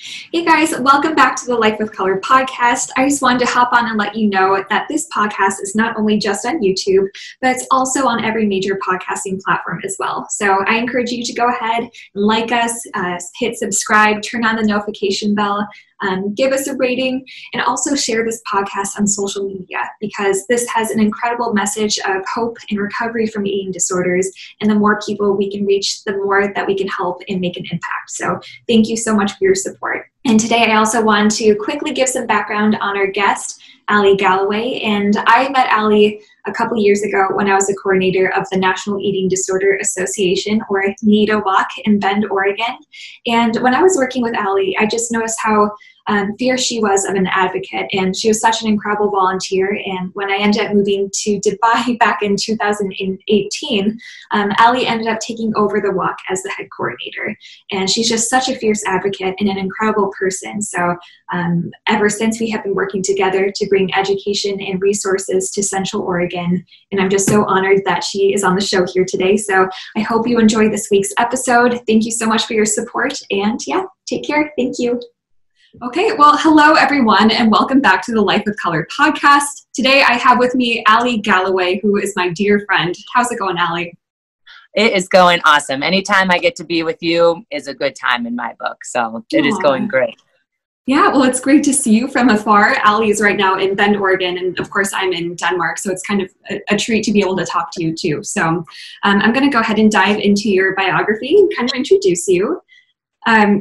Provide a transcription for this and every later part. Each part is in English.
Hey guys, welcome back to the Life with Color podcast. I just wanted to hop on and let you know that this podcast is not only just on YouTube, but it's also on every major podcasting platform as well. So I encourage you to go ahead and like us, hit subscribe, turn on the notification bell, give us a rating, and also share this podcast on social media because this has an incredible message of hope and recovery from eating disorders. And the more people we can reach, the more that we can help and make an impact. So thank you so much for your support. And today I also want to quickly give some background on our guest, Ally Galloway. And I met Ally a couple years ago when I was the coordinator of the National Eating Disorder Association, or NEDA Walk, in Bend, Oregon. And when I was working with Ally, I just noticed how fierce she was of an advocate, and she was such an incredible volunteer. And when I ended up moving to Dubai back in 2018, Ally ended up taking over the walk as the head coordinator. And she's just such a fierce advocate and an incredible person. So ever since, we have been working together to bring education and resources to Central Oregon. And I'm just so honored that she is on the show here today. So I hope you enjoy this week's episode. Thank you so much for your support. And yeah, take care. Thank you. Okay, well, hello everyone, and welcome back to the Life with Color podcast. Today I have with me Ally Galloway, who is my dear friend. How's it going, Ally? It is going awesome. Anytime I get to be with you is a good time in my book, so it is going great. Yeah, well, it's great to see you from afar. Ally is right now in Bend, Oregon, and of course I'm in Denmark, so it's kind of a treat to be able to talk to you too. So I'm going to go ahead and dive into your biography and kind of introduce you.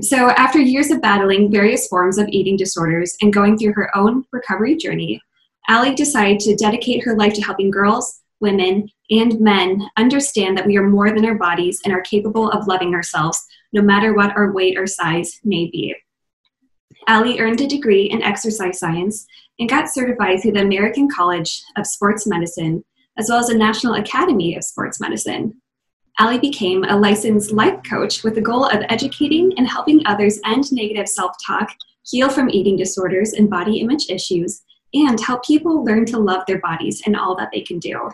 So after years of battling various forms of eating disorders and going through her own recovery journey, Ally decided to dedicate her life to helping girls, women, and men understand that we are more than our bodies and are capable of loving ourselves, no matter what our weight or size may be. Ally earned a degree in exercise science and got certified through the American College of Sports Medicine, as well as the National Academy of Sports Medicine. Ally became a licensed life coach with the goal of educating and helping others end negative self-talk, heal from eating disorders and body image issues, and help people learn to love their bodies and all that they can do.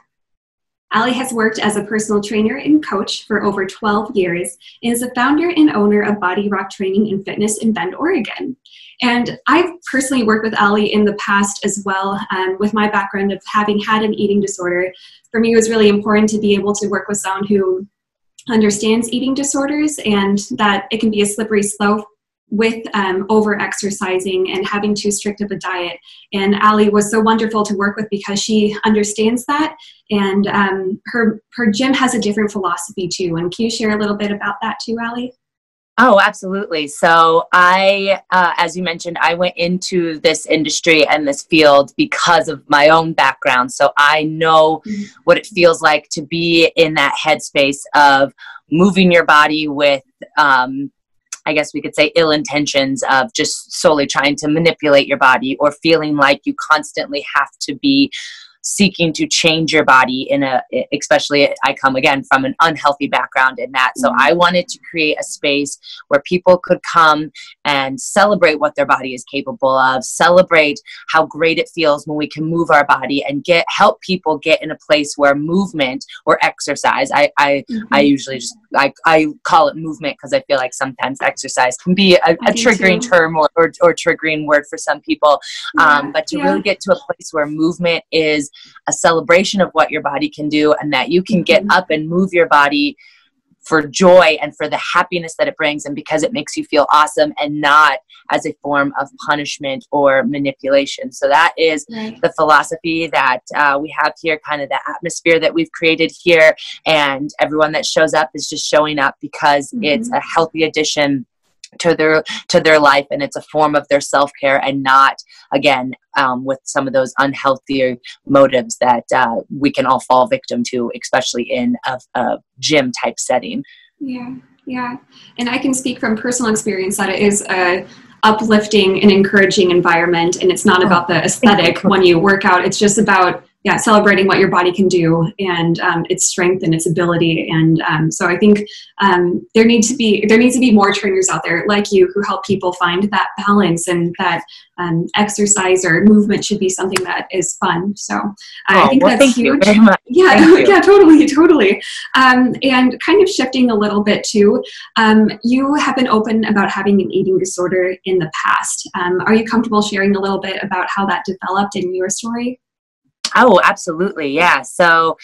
Ally has worked as a personal trainer and coach for over 12 years and is the founder and owner of Body Rock Training and Fitness in Bend, Oregon. And I've personally worked with Ally in the past as well. With my background of having had an eating disorder, for me it was really important to be able to work with someone who understands eating disorders, and that it can be a slippery slope with over-exercising and having too strict of a diet. And Ally was so wonderful to work with because she understands that, and her gym has a different philosophy too. And can you share a little bit about that too, Ally? Oh, absolutely. So I, as you mentioned, I went into this industry and this field because of my own background. So I know what it feels like to be in that headspace of moving your body with, I guess we could say, ill intentions of just solely trying to manipulate your body, or feeling like you constantly have to be seeking to change your body especially I come again from an unhealthy background in that. So I wanted to create a space where people could come and celebrate what their body is capable of, celebrate how great it feels when we can move our body, and help people get in a place where movement or exercise, I usually just, I call it movement because I feel like sometimes exercise can be a triggering term or triggering word for some people. But to really get to a place where movement is a celebration of what your body can do, and that you can get up and move your body for joy and for the happiness that it brings, and because it makes you feel awesome, and not as a form of punishment or manipulation. So that is the philosophy that we have here, kind of the atmosphere that we've created here, and everyone that shows up is just showing up because it's a healthy addition to their life, and it's a form of their self-care, and not, again, with some of those unhealthy motives that we can all fall victim to, especially in a gym type setting. Yeah. And I can speak from personal experience that it is a uplifting and encouraging environment, and it's not about the aesthetic when you work out. It's just about yeah, celebrating what your body can do and its strength and its ability. And so I think there needs to be more trainers out there like you who help people find that balance, and that exercise or movement should be something that is fun. So I think that's huge. Thank you very much. Yeah, yeah, totally. And kind of shifting a little bit too, you have been open about having an eating disorder in the past. Are you comfortable sharing a little bit about how that developed in your story? Oh, absolutely. Yeah. So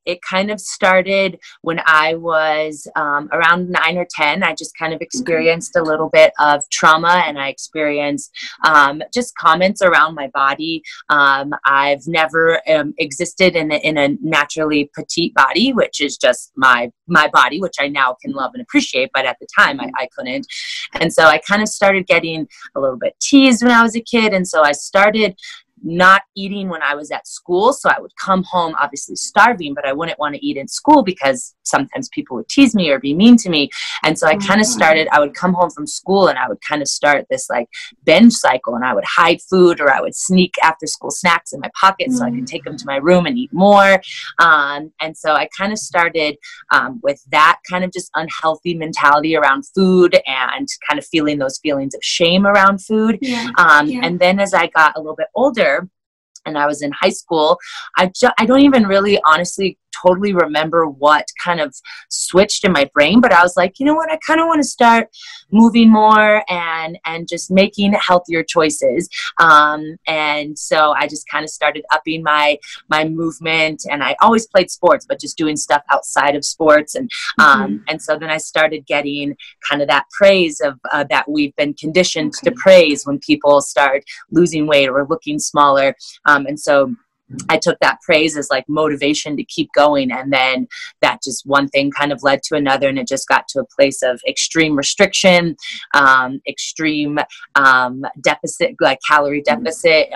it kind of started when I was around 9 or 10. I just kind of experienced a little bit of trauma, and I experienced just comments around my body. I've never existed in a naturally petite body, which is just my body, which I now can love and appreciate. But at the time, I couldn't. And so I kind of started getting a little bit teased when I was a kid. And so I started not eating when I was at school. So I would come home obviously starving, but I wouldn't want to eat in school because sometimes people would tease me or be mean to me. And so I kind of started, I would come home from school and I would kind of start this like binge cycle, and I would hide food, or I would sneak after school snacks in my pocket so I could take them to my room and eat more. And so I kind of started with that kind of just unhealthy mentality around food, and kind of feeling those feelings of shame around food. And then as I got a little bit older, and I was in high school, I don't even really honestly totally remember what kind of switched in my brain, but I was like, you know what, I kind of want to start moving more and just making healthier choices. And so I just kind of started upping my movement, and I always played sports, but just doing stuff outside of sports. And and so then I started getting kind of that praise of that we've been conditioned to praise when people start losing weight or looking smaller. And so I took that praise as like motivation to keep going. And then that just one thing kind of led to another. And it just got to a place of extreme restriction, extreme deficit, like calorie deficit,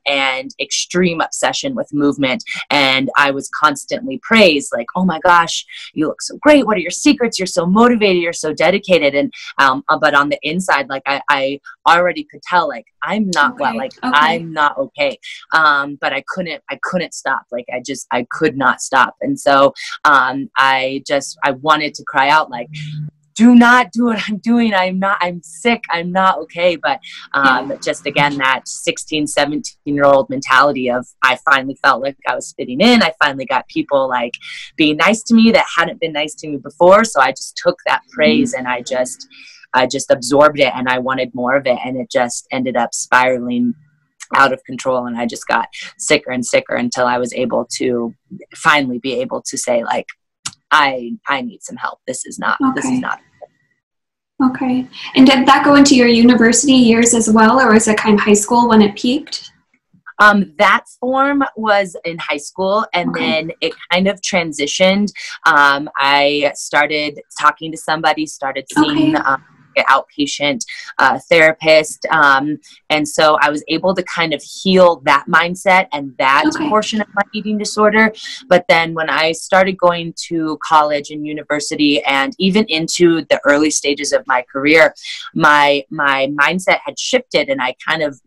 and extreme obsession with movement. And I was constantly praised, like, oh my gosh, you look so great. What are your secrets? You're so motivated. You're so dedicated. And, but on the inside, like I already could tell, like, I'm not well, like I'm not okay. But I couldn't stop. Like I could not stop. And so, I wanted to cry out, like, do not do what I'm doing. I'm sick. I'm not okay. But, just again, that 16, 17-year-old mentality of, I finally felt like I was fitting in. I finally got people like being nice to me that hadn't been nice to me before. So I just took that praise and I just absorbed it, and I wanted more of it. And it just ended up spiraling out of control. And I just got sicker and sicker until I was able to finally be able to say, like, I need some help. This is not. Okay. And did that go into your university years as well, or was it kind of high school when it peaked? That form was in high school, and then it kind of transitioned. I started talking to somebody, started seeing outpatient therapist. And so I was able to kind of heal that mindset and that portion of my eating disorder. But then when I started going to college and university, and even into the early stages of my career, my mindset had shifted, and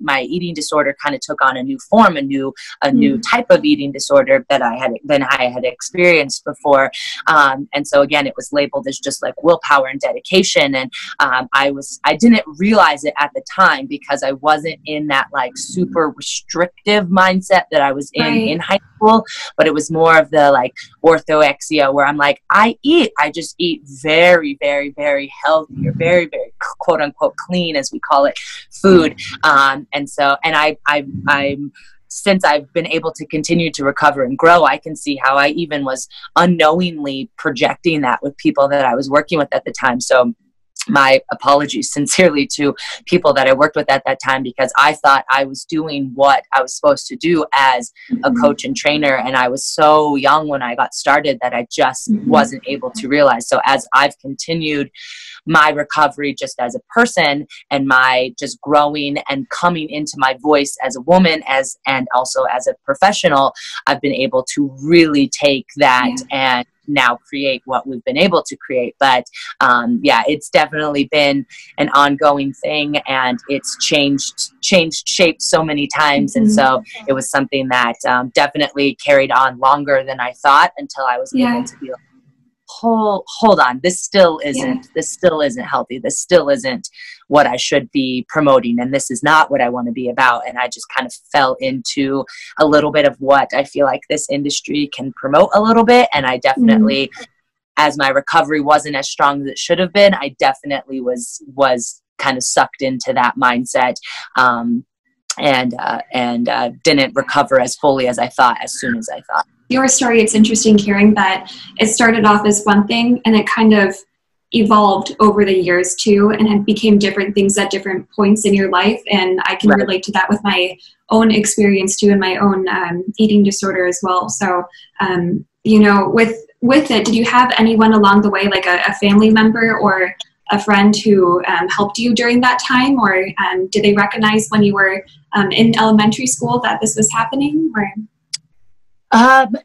my eating disorder kind of took on a new form, a new type of eating disorder that I had experienced before. And so again, it was labeled as just like willpower and dedication. And I didn't realize it at the time, because I wasn't in that like super restrictive mindset that I was in high school, but it was more of the like orthorexia, where I'm like, I just eat very, very, very healthy, or very, very quote unquote clean, as we call it, food. And so, I'm since I've been able to continue to recover and grow, I can see how I even was unknowingly projecting that with people that I was working with at the time. So my apologies sincerely to people that I worked with at that time, because I thought I was doing what I was supposed to do as a coach and trainer. And I was so young when I got started that I just wasn't able to realize. So as I've continued my recovery just as a person, and my just growing and coming into my voice as a woman, and also as a professional, I've been able to really take that and now create what we've been able to create. But yeah, it's definitely been an ongoing thing, and it's changed shape so many times. And so it was something that definitely carried on longer than I thought, until I was able to be like, hold on, this still isn't healthy. This still isn't what I should be promoting, and this is not what I want to be about. And I just kind of fell into a little bit of what I feel like this industry can promote a little bit. And I definitely, as my recovery wasn't as strong as it should have been, I definitely was kind of sucked into that mindset, and didn't recover as fully as I thought, as soon as I thought. Your story, it's interesting hearing that it started off as one thing and it kind of evolved over the years too, and it became different things at different points in your life. And I can relate to that with my own experience too, and my own eating disorder as well. So, you know, with it, did you have anyone along the way, like a family member or a friend who helped you during that time, or did they recognize when you were in elementary school that this was happening? Or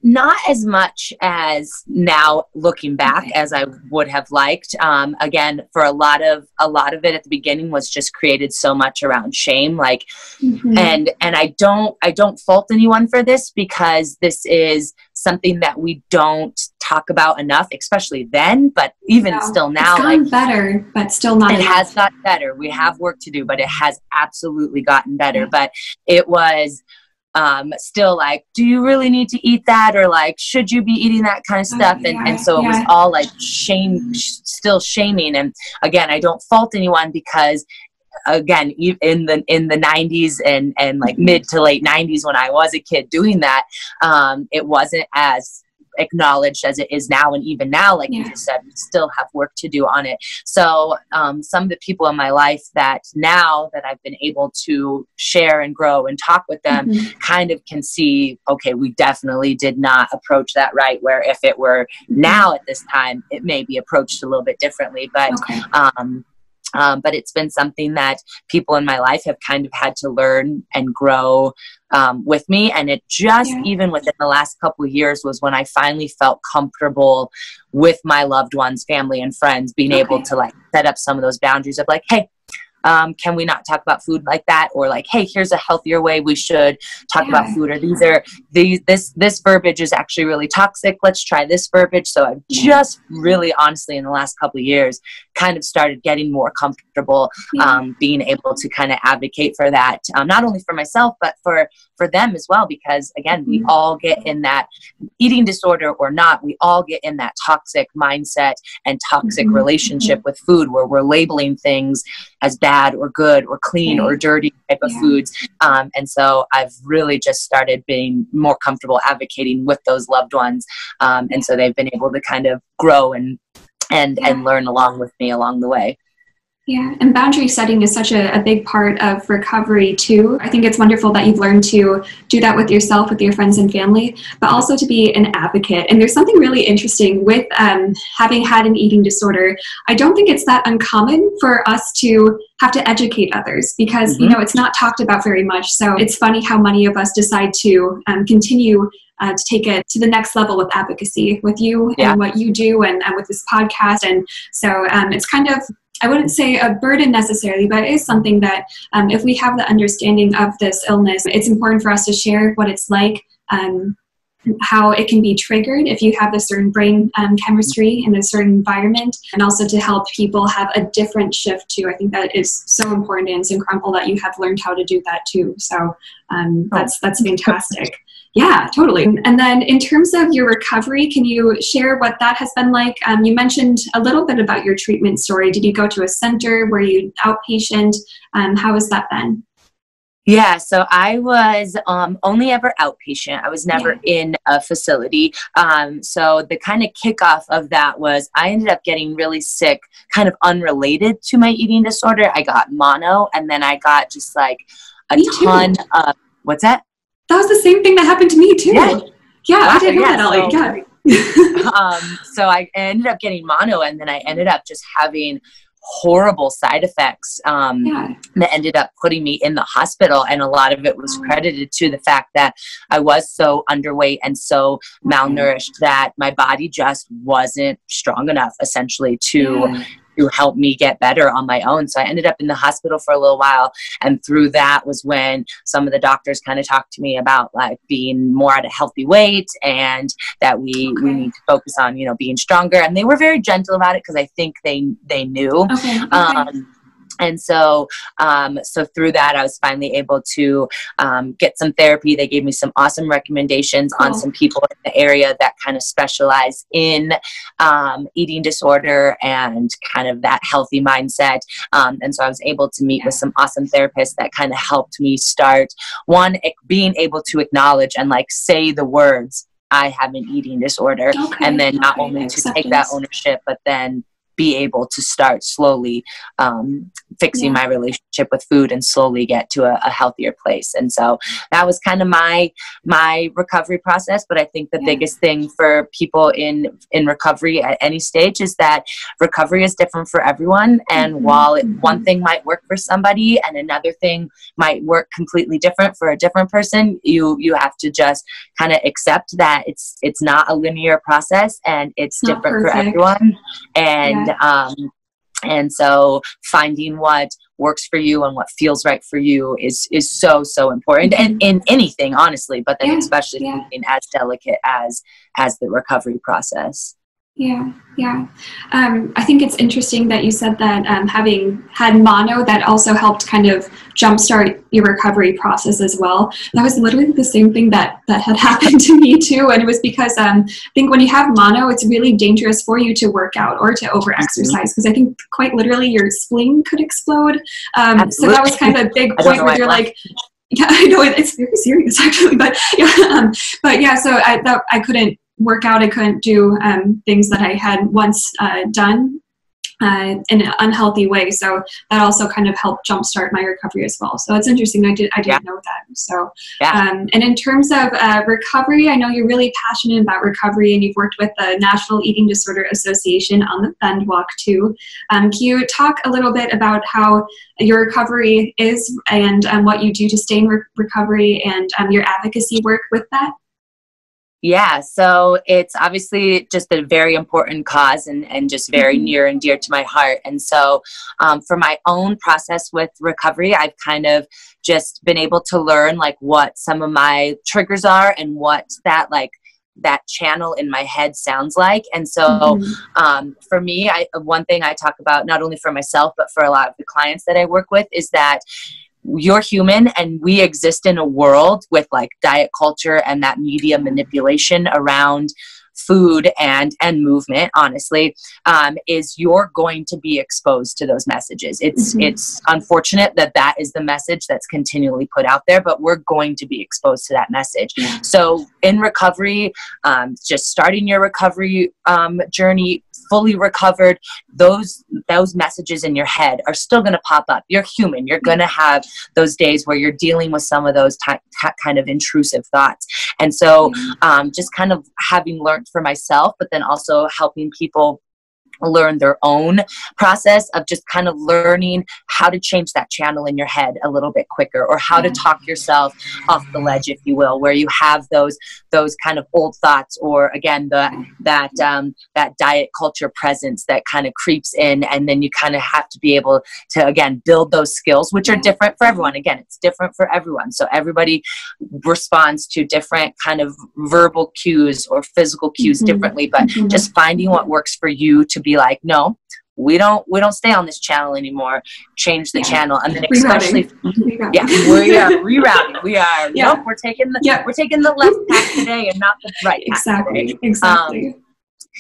not as much as now looking back as I would have liked. Again, for a lot of it at the beginning was just created so much around shame, like, and I don't fault anyone for this, because this is something that we don't talk about enough, especially then, but even still now, it's gotten better, but still not enough. It has gotten better. We have work to do, but it has absolutely gotten better. But it was still like, do you really need to eat that? Or like, should you be eating that kind of stuff? And so it was all like still shaming. And again, I don't fault anyone, because again, in the 90s and like mid to late 90s, when I was a kid doing that, it wasn't as acknowledged as it is now. And even now, like you just said, we still have work to do on it. So some of the people in my life that now that I've been able to share and grow and talk with them kind of can see, okay, we definitely did not approach that right, where if it were now at this time, it may be approached a little bit differently. But but it's been something that people in my life have kind of had to learn and grow with me. And it just even within the last couple of years was when I finally felt comfortable with my loved ones, family and friends, being able to like set up some of those boundaries of like, hey, can we not talk about food like that? Or like, hey, here's a healthier way we should talk about food. Or this verbiage is actually really toxic. Let's try this verbiage. So I've just really honestly in the last couple of years kind of started getting more comfortable being able to kind of advocate for that, not only for myself, but for them as well. Because again, we all get in that eating disorder or not, we all get in that toxic mindset and toxic relationship with food, where we're labeling things as bad or good or clean or dirty type of foods. And so I've really just started being more comfortable advocating with those loved ones. And so they've been able to kind of grow and learn along with me along the way. Yeah, and boundary setting is such a big part of recovery too. I think it's wonderful that you've learned to do that with yourself, with your friends and family, but also to be an advocate. And there's something really interesting with having had an eating disorder. I don't think it's that uncommon for us to have to educate others, because you know, it's not talked about very much. So it's funny how many of us decide to continue to take it to the next level with advocacy with you and what you do and with this podcast. And so it's kind of, I wouldn't say a burden necessarily, but it is something that if we have the understanding of this illness, it's important for us to share what it's like, how it can be triggered if you have a certain brain chemistry in a certain environment, and also to help people have a different shift too. I think that is so important, and it's incredible that you have learned how to do that too. So that's fantastic. Yeah, totally. And then in terms of your recovery, can you share what that has been like? You mentioned a little bit about your treatment story. Did you go to a center? Were you outpatient? How has that been? Yeah, so I was only ever outpatient. I was never in a facility. So the kind of kickoff of that was I ended up getting really sick, kind of unrelated to my eating disorder. I got mono, and then I got just like a ton of, what's that? That was the same thing that happened to me too. Yeah, I didn't know that, Ally. So I ended up getting mono, and then I ended up just having horrible side effects that ended up putting me in the hospital. And a lot of it was credited to the fact that I was so underweight and so malnourished that my body just wasn't strong enough, essentially, to help me get better on my own. So I ended up in the hospital for a little while. And through that was when some of the doctors kind of talked to me about like being more at a healthy weight, and that we need to focus on, you know, being stronger. And they were very gentle about it because I think they knew. And so, so through that, I was finally able to get some therapy. They gave me some awesome recommendations on some people in the area that kind of specialize in eating disorder and kind of that healthy mindset. And so I was able to meet with some awesome therapists that kind of helped me start, one, being able to acknowledge and like say the words, I have an eating disorder. And then not only to take that ownership, but then be able to start slowly fixing my relationship with food and slowly get to a healthier place. And so that was kind of my recovery process. But I think the biggest thing for people in recovery at any stage is that recovery is different for everyone. And while one thing might work for somebody and another thing might work completely different for a different person, you have to just kind of accept that it's not a linear process, and it's different for everyone. And so finding what works for you and what feels right for you is so important, and in anything, honestly, but then especially something as delicate as the recovery process. I think it's interesting that you said that having had mono, that also helped kind of jumpstart your recovery process as well. That was literally the same thing that had happened to me too. And it was because I think when you have mono, it's really dangerous for you to work out or to over-exercise, because I think quite literally your spleen could explode. So that was kind of a big point where you're like, yeah, I know it's very serious actually, but so I couldn't work out. I couldn't do things that I had once done in an unhealthy way. So that also kind of helped jumpstart my recovery as well. So it's interesting. I didn't know that. So and in terms of recovery, I know you're really passionate about recovery, and you've worked with the National Eating Disorder Association on the Bend Walk too. Can you talk a little bit about how your recovery is, and what you do to stay in recovery, and your advocacy work with that? Yeah, so it's obviously just a very important cause, and just very near and dear to my heart. And so for my own process with recovery, I've kind of just been able to learn like what some of my triggers are and what that channel in my head sounds like. And so for me, one thing I talk about, not only for myself, but for a lot of the clients that I work with, is that you're human, and we exist in a world with like diet culture and that media manipulation around food and movement, honestly, is you're going to be exposed to those messages. It's unfortunate that is the message that's continually put out there, but we're going to be exposed to that message. So in recovery, just starting your recovery journey, fully recovered, those messages in your head are still going to pop up. You're human. You're going to have those days where you're dealing with some of those kind of intrusive thoughts. And so just kind of having learned for myself, but then also helping people learn their own process of just kind of learning how to change that channel in your head a little bit quicker, or how to talk yourself off the ledge, if you will, where you have those kind of old thoughts, or again, that diet culture presence that kind of creeps in. And then you kind of have to be able to, again, build those skills, which are different for everyone. Again, it's different for everyone. So everybody responds to different kind of verbal cues or physical cues differently, but just finding what works for you to be like, no, we don't stay on this channel anymore. Change the channel. And then especially, we are rerouting. We are, nope, we're taking the left path today and not the right path today. Exactly.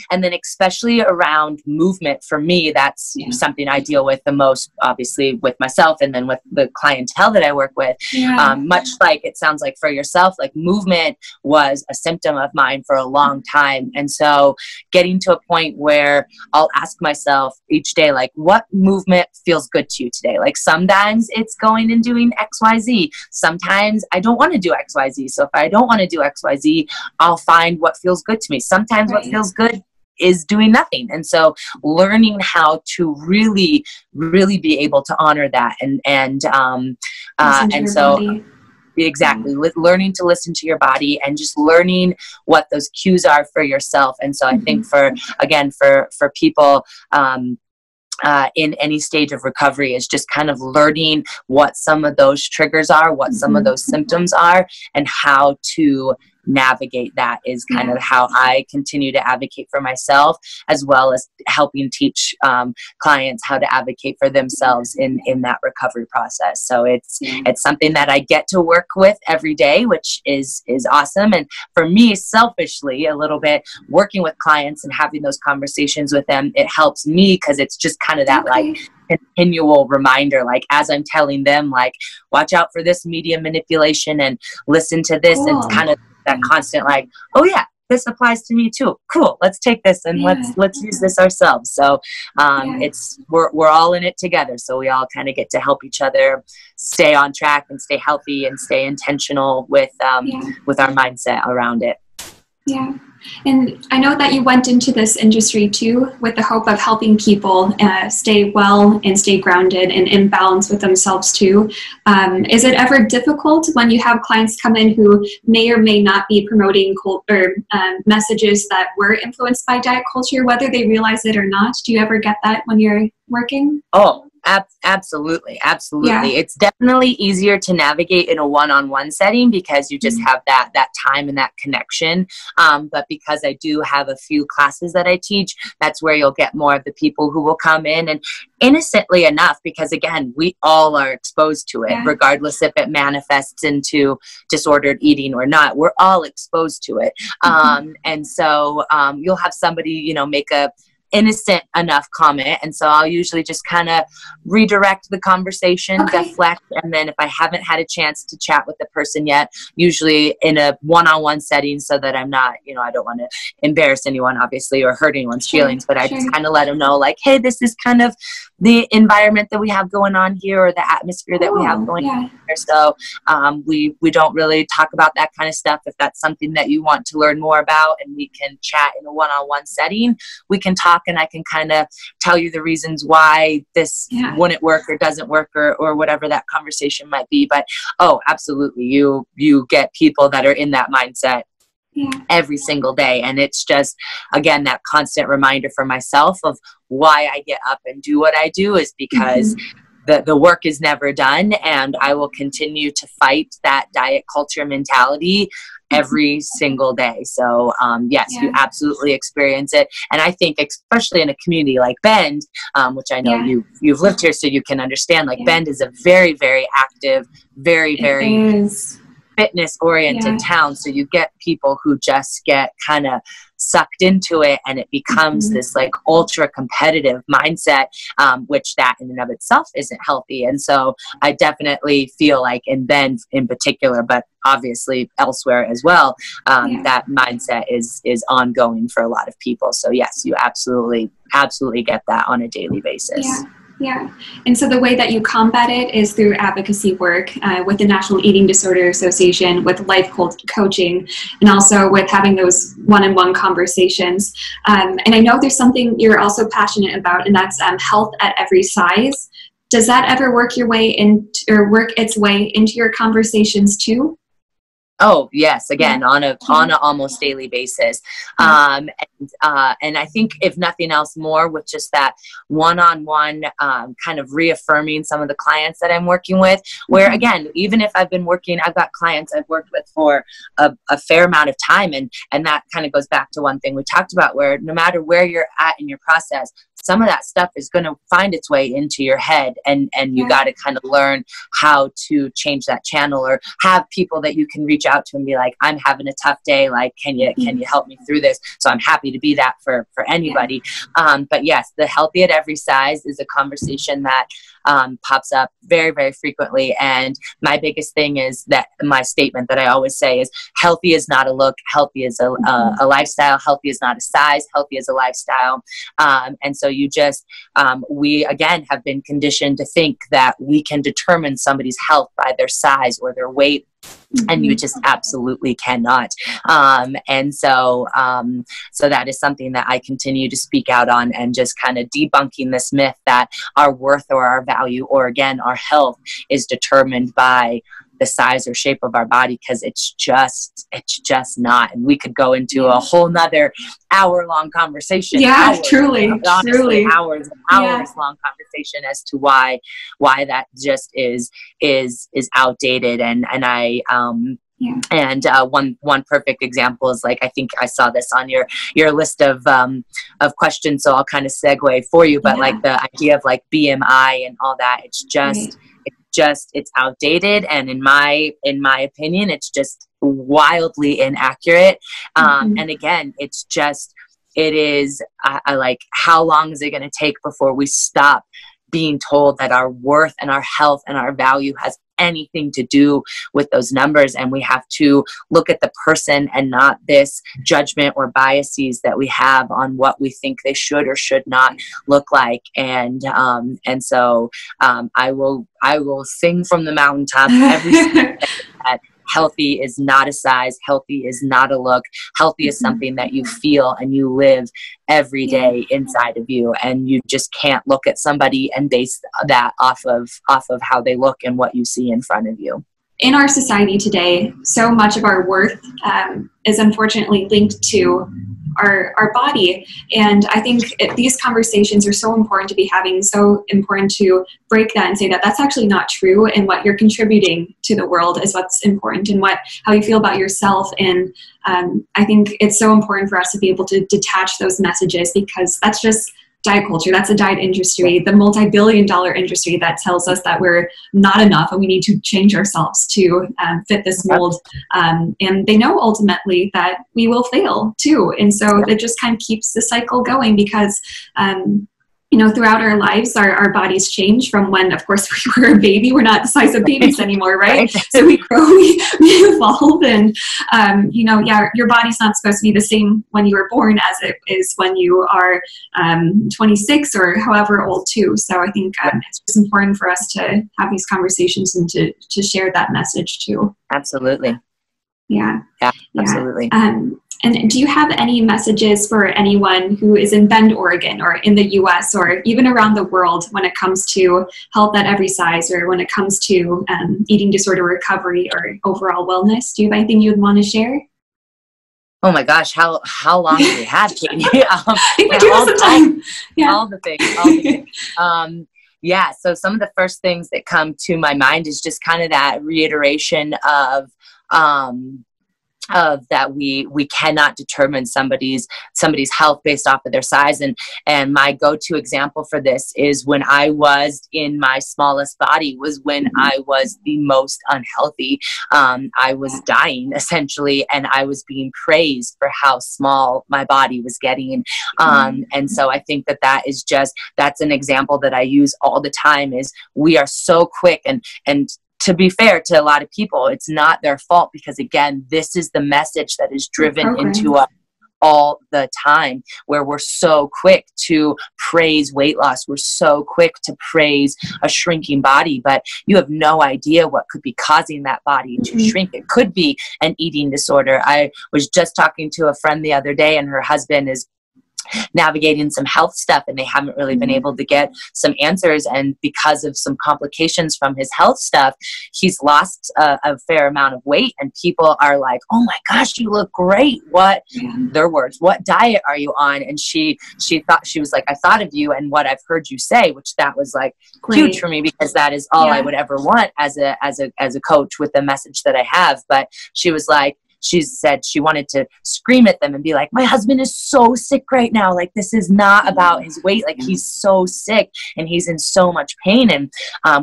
And then especially around movement, for me, that's something I deal with the most, obviously, with myself and then with the clientele that I work with. Much like it sounds like for yourself, like movement was a symptom of mine for a long time. And so getting to a point where I'll ask myself each day, like, what movement feels good to you today? Like sometimes it's going and doing XYZ. Sometimes I don't want to do XYZ. So if I don't want to do XYZ, I'll find what feels good to me. Sometimes what feels good is doing nothing. And so learning how to really, really be able to honor that and so body. exactly, learning to listen to your body and just learning what those cues are for yourself. And so I think for people in any stage of recovery is just kind of learning what some of those triggers are, what some of those symptoms are, and how to navigate that is kind of how I continue to advocate for myself, as well as helping teach clients how to advocate for themselves in that recovery process. So it's something that I get to work with every day, which is awesome. And for me, selfishly, a little bit, working with clients and having those conversations with them, it helps me because it's just kind of that like continual reminder, like as I'm telling them, like, watch out for this media manipulation and listen to this. And kind of that constant, like, oh yeah, this applies to me too. Cool. Let's take this and let's use this ourselves. So it's, we're all in it together. So we all kind of get to help each other stay on track and stay healthy and stay intentional with our mindset around it. Yeah. And I know that you went into this industry too with the hope of helping people stay well and stay grounded and in balance with themselves too. Is it ever difficult when you have clients come in who may or may not be promoting messages that were influenced by diet culture, whether they realize it or not? Do you ever get that when you're working? Oh, absolutely. Absolutely. Yeah. It's definitely easier to navigate in a one-on-one setting because you just have that time and that connection. But because I do have a few classes that I teach, that's where you'll get more of the people who will come in, and innocently enough, because again, we all are exposed to it, regardless if it manifests into disordered eating or not. We're all exposed to it. And so you'll have somebody, make a innocent enough comment, and so I'll usually just kind of redirect the conversation, deflect, and then if I haven't had a chance to chat with the person yet, usually in a one-on-one setting, so that I'm not, I don't want to embarrass anyone obviously or hurt anyone's feelings, but I just kind of let them know, like, hey, this is kind of the environment that we have going on here, or the atmosphere that we have going on here. So we don't really talk about that kind of stuff. If that's something that you want to learn more about and we can chat in a one-on-one setting, we can talk, and I can kind of tell you the reasons why this wouldn't work or doesn't work, or whatever that conversation might be. But absolutely, you get people that are in that mindset every single day, and it's just, again, that constant reminder for myself of why I get up and do what I do is because the work is never done, and I will continue to fight that diet culture mentality every single day. So yes, you absolutely experience it. And I think especially in a community like Bend, which I know you've lived here, so you can understand, like Bend is a very, very active, very, very fitness oriented town. So you get people who just get kind of sucked into it, and it becomes this like ultra competitive mindset, which that in and of itself isn't healthy. And so I definitely feel like in Bend in particular, but obviously elsewhere as well, that mindset is ongoing for a lot of people. So yes, you absolutely get that on a daily basis. Yeah. And so the way that you combat it is through advocacy work with the National Eating Disorder Association, with life coaching, and also with having those one-on-one conversations. And I know there's something you're also passionate about, and that's health at every size. Does that ever work its way into your conversations too? Oh yes, again, on a almost daily basis. And I think if nothing else more with just that one-on-one kind of reaffirming some of the clients that I'm working with, where again, even if I've got clients I've worked with for a fair amount of time, and that kind of goes back to one thing we talked about, where no matter where you're at in your process, some of that stuff is going to find its way into your head, and you got to kind of learn how to change that channel, or have people that you can reach out to and be like, I'm having a tough day, like, can you help me through this? So I'm happy to be that for anybody. But yes, the healthy at every size is a conversation that pops up very, very frequently. And my biggest thing is that my statement that I always say is, healthy is not a look, healthy is a lifestyle, healthy is not a size, healthy is a lifestyle. And so you just, we again have been conditioned to think that we can determine somebody's health by their size or their weight And you just absolutely cannot. And so that is something that I continue to speak out on, and just kind of debunking this myth that our worth or our value, or again, our health, is determined by the size or shape of our body, because it's just not. And we could go into a whole nother hour-long conversation. Yeah, hours, truly, honestly, truly. hours and hours long conversation as to why that just is outdated. And I and one perfect example is, like, I think I saw this on your list of questions, so I'll kind of segue for you, but like the idea of like BMI and all that, it's it's outdated, and in my opinion, it's just wildly inaccurate. And again, it is I like, how long is it going to take before we stop being told that our worth and our health and our value has anything to do with those numbers, and we have to look at the person and not this judgment or biases that we have on what we think they should or should not look like. And so I will sing from the mountaintop every single day that healthy is not a size, healthy is not a look, healthy is something that you feel and you live every day inside of you, and you just can't look at somebody and base that off of how they look and what you see in front of you. In our society today, so much of our worth is unfortunately linked to our body. And I think these conversations are so important to be having, so important to break that and say that that's actually not true, and what you're contributing to the world is what's important, and how you feel about yourself. And I think it's so important for us to be able to detach those messages, because that's just diet culture. That's a diet industry, the multi-billion-dollar industry that tells us that we're not enough and we need to change ourselves to fit this mold. And they know ultimately that we will fail too. And so it just kind of keeps the cycle going, because throughout our lives, our bodies change from when, of course, we were a baby. We're not the size of babies anymore, right? So we grow, we evolve, and, your body's not supposed to be the same when you were born as it is when you are 26 or however old too. So I think it's just important for us to have these conversations and to share that message too. Absolutely. Yeah. Absolutely. And do you have any messages for anyone who is in Bend, Oregon, or in the US, or even around the world, when it comes to health at every size, or when it comes to eating disorder recovery or overall wellness? Do you have anything you would want to share? Oh my gosh, how long do we have, Katie? I think we do have some time. All the things. So some of the first things that come to my mind is just kind of that reiteration of that we cannot determine somebody's health based off of their size. And my go-to example for this is when I was in my smallest body, was when I was the most unhealthy. I was dying essentially, and I was being praised for how small my body was getting. And so I think that's an example that I use all the time, is we are so quick, and to be fair to a lot of people, it's not their fault, because again, this is the message that is driven into us all the time, where we're so quick to praise weight loss. We're so quick to praise a shrinking body, but you have no idea what could be causing that body to shrink. It could be an eating disorder. I was just talking to a friend the other day, and her husband is navigating some health stuff, and they haven't really been able to get some answers. And because of some complications from his health stuff, he's lost a fair amount of weight, and people are like, "Oh my gosh, you look great. What," their words, "what diet are you on?" And she was like, "I thought of you and what I've heard you say," which that was like huge for me, because that is all I would ever want as a coach with the message that I have. But she was like, she said she wanted to scream at them and be like, "My husband is so sick right now. Like, this is not about his weight. Like, he's so sick and he's in so much pain." And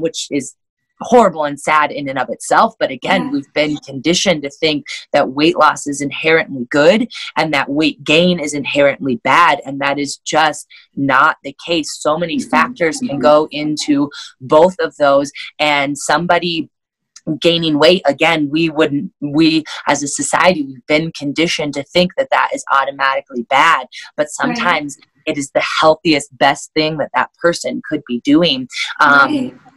which is horrible and sad in and of itself. But again, we've been conditioned to think that weight loss is inherently good and that weight gain is inherently bad. And that is just not the case. So many factors can go into both of those, and somebody gaining weight, again, we as a society, we've been conditioned to think that is automatically bad, but sometimes it is the healthiest, best thing that person could be doing.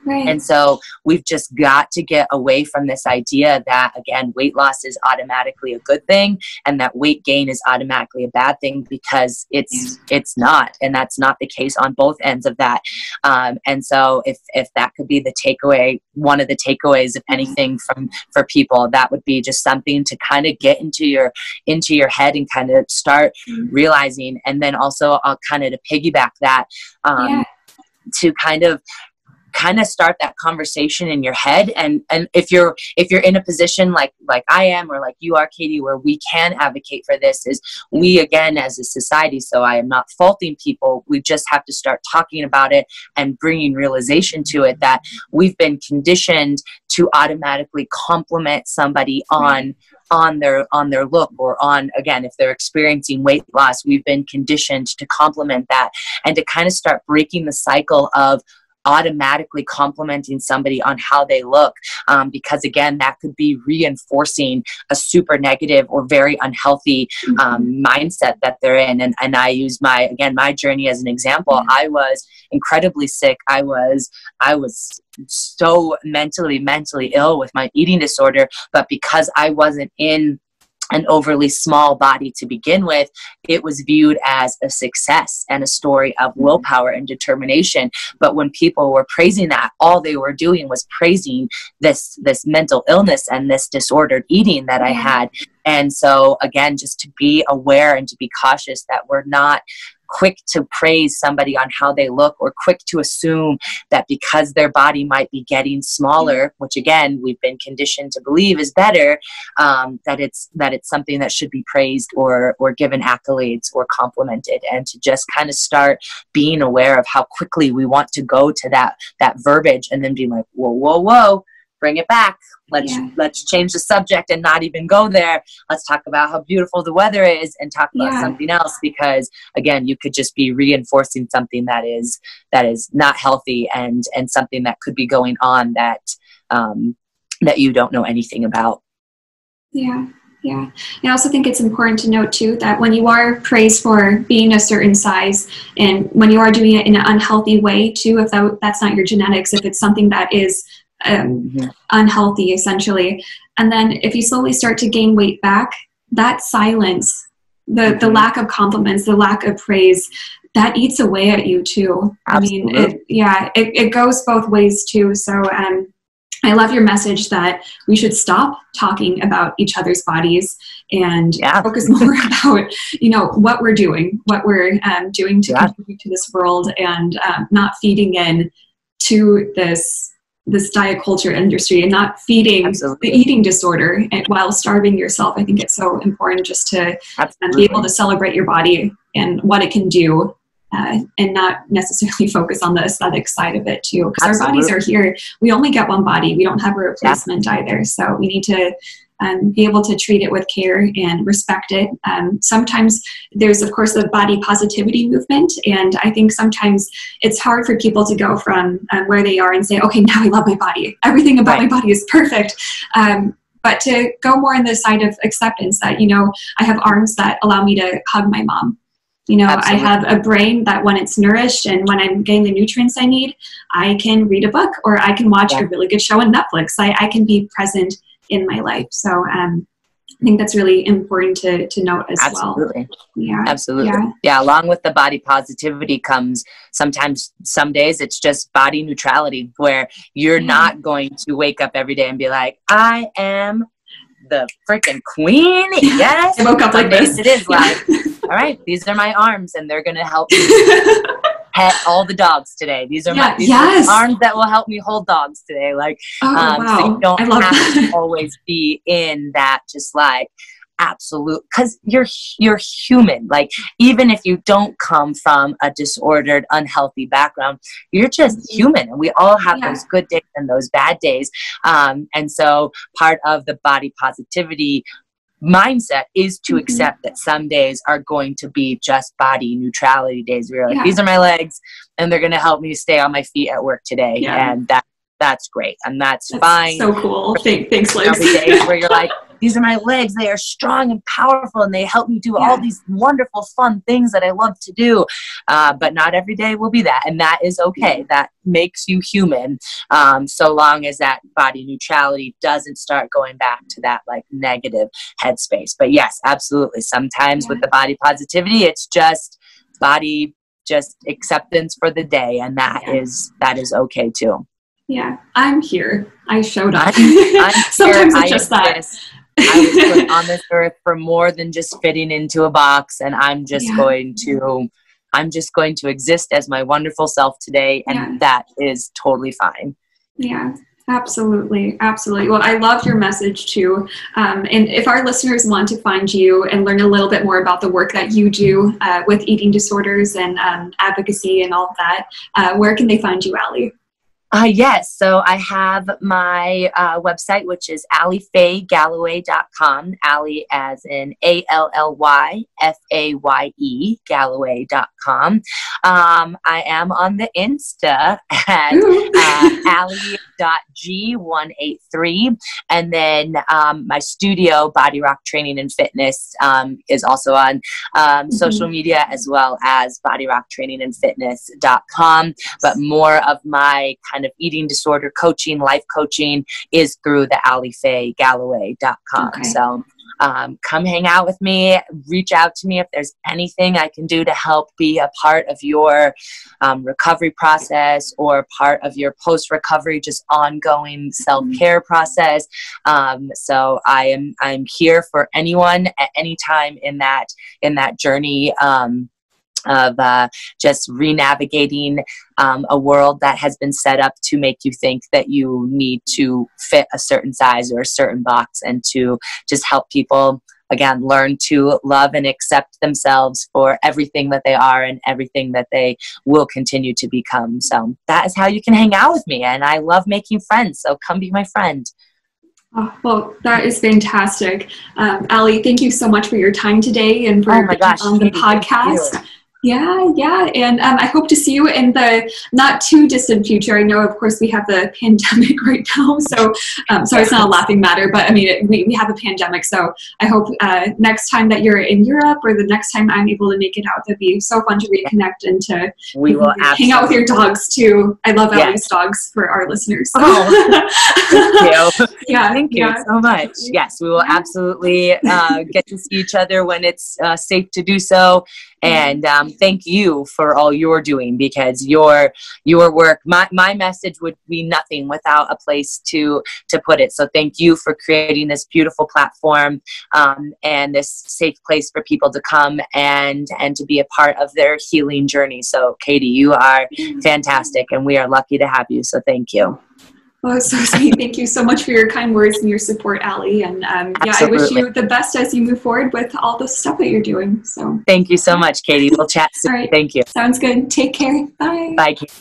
Right. And so we've just got to get away from this idea that, again, weight loss is automatically a good thing and that weight gain is automatically a bad thing, because it's not. And that's not the case on both ends of that. And so if that could be the takeaway, one of the takeaways, if anything, for people, that would be just something to kind of get into your head and kind of start realizing. And then also I'll kind of to piggyback that, to kind of start that conversation in your head. And if you're in a position like I am, or like you are, Katie, where we can advocate for this, is we, again, as a society, so I am not faulting people, we just have to start talking about it and bringing realization to it that we've been conditioned to automatically compliment somebody on their look, or on, again, if they're experiencing weight loss, we've been conditioned to compliment that, and to kind of start breaking the cycle of automatically complimenting somebody on how they look, because, again, that could be reinforcing a super negative or very unhealthy mindset that they're in. And I use my journey as an example. I was incredibly sick. I was so mentally ill with my eating disorder, but because I wasn't in an overly small body to begin with, it was viewed as a success and a story of willpower and determination. But when people were praising that, all they were doing was praising this mental illness and this disordered eating that I had. And so, again, just to be aware and to be cautious that we're not quick to praise somebody on how they look, or quick to assume that because their body might be getting smaller, which, again, we've been conditioned to believe is better, that it's something that should be praised or given accolades or complimented. And to just kind of start being aware of how quickly we want to go to that verbiage, and then be like, whoa, bring it back. Let's change the subject and not even go there. Let's talk about how beautiful the weather is and talk about something else, because, again, you could just be reinforcing something that is not healthy, and something that could be going on that you don't know anything about. Yeah. I also think it's important to note too that when you are praised for being a certain size, and when you are doing it in an unhealthy way too, if that's not your genetics, if it's something that is unhealthy, essentially. And then if you slowly start to gain weight back, that silence, the lack of compliments, the lack of praise, that eats away at you too. Absolutely. I mean, it goes both ways too. So I love your message that we should stop talking about each other's bodies and focus more about, what we're doing to contribute to this world, and not feeding in to this diet culture industry, and not feeding the eating disorder while starving yourself. I think it's so important just to be able to celebrate your body and what it can do, and not necessarily focus on the aesthetic side of it too, because our bodies are here. We only get one body. We don't have a replacement either. So we need to be able to treat it with care and respect it. Sometimes there's, of course, the body positivity movement. And I think sometimes it's hard for people to go from where they are and say, okay, now I love my body. Everything about my body is perfect. But to go more on the side of acceptance that, I have arms that allow me to hug my mom. I have a brain that when it's nourished and when I'm getting the nutrients I need, I can read a book, or I can watch a really good show on Netflix. I can be present in my life. So I think that's really important to note as well. Absolutely. Yeah. Along with the body positivity comes sometimes, some days it's just body neutrality, where you're not going to wake up every day and be like, I am the freaking queen. Yes. I woke up like this. It is like, all right, these are my arms and they're going to help me pet all the dogs today. These are my arms that will help me hold dogs today. Like, so you don't have to always be in that just like absolute, because you're human. Like, even if you don't come from a disordered, unhealthy background, you're just human, and we all have those good days and those bad days. And so part of the body positivity mindset is to accept that some days are going to be just body neutrality days. We're like, these are my legs and they're going to help me stay on my feet at work today. And that's great. And that's fine. So cool. Thanks, Liz. Days where you're like, these are my legs. They are strong and powerful, and they help me do all these wonderful, fun things that I love to do. But not every day will be that. And that is okay. That makes you human. So long as that body neutrality doesn't start going back to that like negative headspace. But yes, absolutely. Sometimes with the body positivity, it's just body, just acceptance for the day. And that is okay too. Yeah, I'm here. I showed up. I'm Sometimes here, it's just that. I was put on this earth for more than just fitting into a box, and I'm just going to exist as my wonderful self today, and that is totally fine. Yeah, absolutely. Absolutely. Well, I love your message too. And if our listeners want to find you and learn a little bit more about the work that you do with eating disorders and advocacy and all of that, where can they find you, Ally? Yes. So I have my website, which is allyfaygalloway.com. Ally as in ALLYFAYE, Galloway.com. I am on the Insta at ally.g183. And then my studio, Body Rock Training and Fitness, is also on social media, as well as bodyrocktrainingandfitness.com. But more of my kind of eating disorder coaching, life coaching is through the allyfaygalloway.com. Okay. So come hang out with me, reach out to me if there's anything I can do to help be a part of your recovery process or part of your post-recovery, just ongoing self-care process. So I'm here for anyone at any time in that journey of just re-navigating a world that has been set up to make you think that you need to fit a certain size or a certain box, and to just help people, again, learn to love and accept themselves for everything that they are and everything that they will continue to become. So that is how you can hang out with me, and I love making friends, so come be my friend. Oh, well, that is fantastic. Ally, thank you so much for your time today and for on the podcast. Yeah. And I hope to see you in the not too distant future. I know, of course, we have the pandemic right now. So it's not a laughing matter, but I mean, we have a pandemic. So I hope next time that you're in Europe, or the next time I'm able to make it out, that'd be so fun to reconnect and to hang out with your dogs too. I love Ally's dogs for our listeners. So. Oh, thank you. Thank you so much. Yes, we will absolutely get to see each other when it's safe to do so. And thank you for all you're doing, because your work, my message would be nothing without a place to put it. So thank you for creating this beautiful platform and this safe place for people to come and to be a part of their healing journey. So Katie, you are fantastic, and we are lucky to have you. So thank you. Oh, so sweet. Thank you so much for your kind words and your support, Ally. And I wish you the best as you move forward with all the stuff that you're doing. So thank you so much, Katie. We'll chat soon. All right. Thank you. Sounds good. Take care. Bye. Bye, Katie.